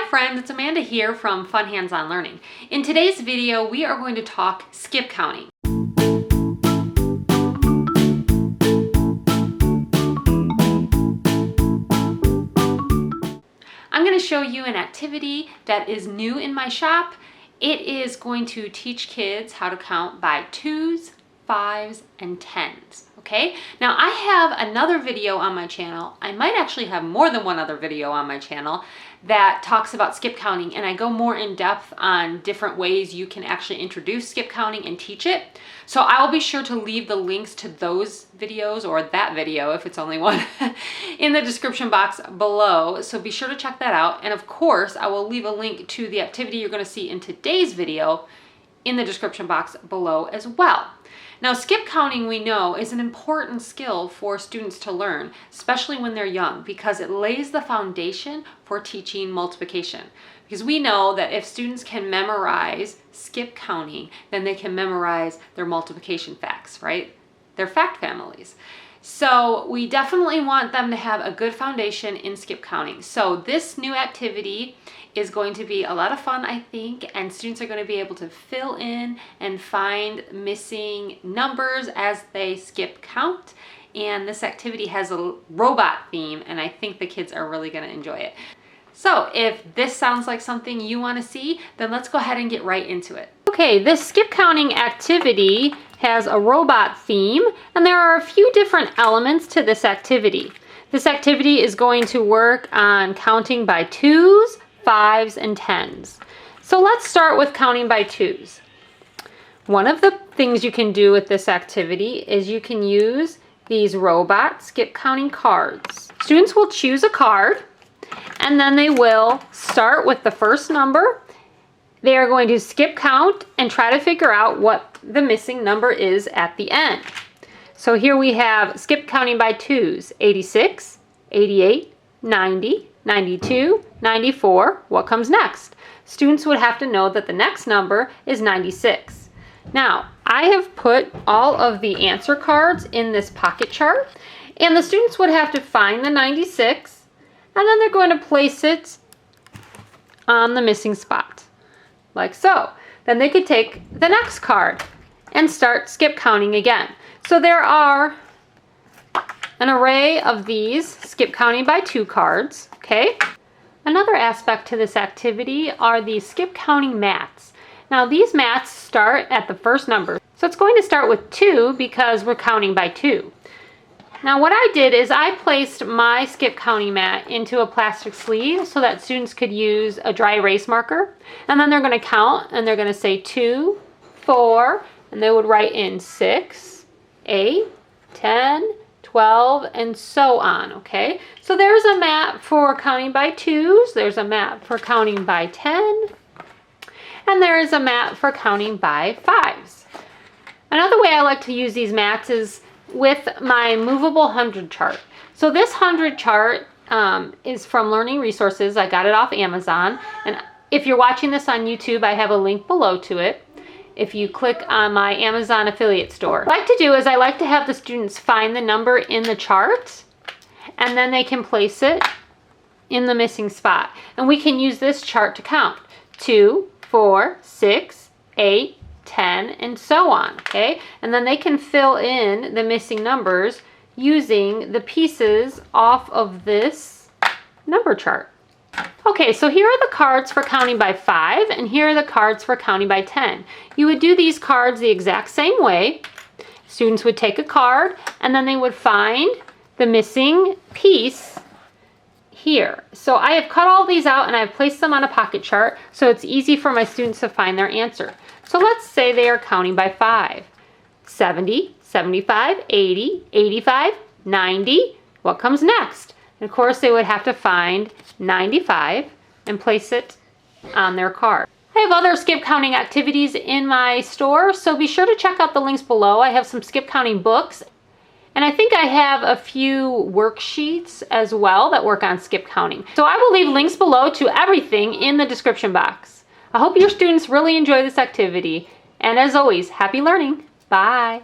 Hi friends, it's Amanda here from Fun Hands-On Learning. In today's video, we are going to talk skip counting. I'm going to show you an activity that is new in my shop. It is going to teach kids how to count by 2s, 5s, and 10s. Okay, now I have another video on my channel. I might actually have more than one other video on my channel that talks about skip counting, and I go more in depth on different ways you can actually introduce skip counting and teach it. So I will be sure to leave the links to those videos, or that video if it's only one, in the description box below. So be sure to check that out. And of course, I will leave a link to the activity you're going to see in today's video in the description box below as well. Now, skip counting, we know, is an important skill for students to learn, especially when they're young, because it lays the foundation for teaching multiplication. Because we know that if students can memorize skip counting, then they can memorize their multiplication facts, right? Their fact families. So we definitely want them to have a good foundation in skip counting. So this new activity is going to be a lot of fun, I think, and students are going to be able to fill in and find missing numbers as they skip count. And this activity has a robot theme, and I think the kids are really going to enjoy it. So if this sounds like something you want to see, then let's go ahead and get right into it. Okay, this skip counting activity has a robot theme, and there are a few different elements to this activity. This activity is going to work on counting by 2s, 5s, and 10s. So let's start with counting by 2s. One of the things you can do with this activity is you can use these robot skip counting cards. Students will choose a card, and then they will start with the first number. They are going to skip count and try to figure out what the missing number is at the end. So here we have skip counting by 2s, 86, 88, 90, 92, 94. What comes next? Students would have to know that the next number is 96. Now, I have put all of the answer cards in this pocket chart, and the students would have to find the 96, and then they're going to place it on the missing spot, like so. Then they could take the next card and start skip counting again. So there are an array of these skip counting by 2 cards, okay? Another aspect to this activity are the skip counting mats. Now these mats start at the first number. So it's going to start with 2 because we're counting by 2. Now what I did is I placed my skip counting mat into a plastic sleeve so that students could use a dry erase marker. And then they're going to count, and they're going to say 2, 4, and they would write in 6, 8, 10, 12, and so on, okay? So there's a mat for counting by 2s, there's a mat for counting by 10, and there is a mat for counting by 5s. Another way I like to use these mats is with my movable 100 chart. So this 100 chart is from Learning Resources. I got it off Amazon, and if you're watching this on YouTube, I have a link below to it if you click on my Amazon affiliate store. What I like to do is I like to have the students find the number in the chart, and then they can place it in the missing spot. And we can use this chart to count 2, 4, 6, 8, 10, and so on, okay? And then they can fill in the missing numbers using the pieces off of this number chart. Okay, so here are the cards for counting by 5, and here are the cards for counting by 10. You would do these cards the exact same way. Students would take a card, and then they would find the missing piece here. So I have cut all these out, and I've placed them on a pocket chart, so it's easy for my students to find their answer. So let's say they are counting by 5. 70, 75, 80, 85, 90. What comes next? And of course, they would have to find 95 and place it on their card. I have other skip counting activities in my store, so be sure to check out the links below. I have some skip counting books, and I think I have a few worksheets as well that work on skip counting. So I will leave links below to everything in the description box. I hope your students really enjoy this activity, and as always, happy learning. Bye.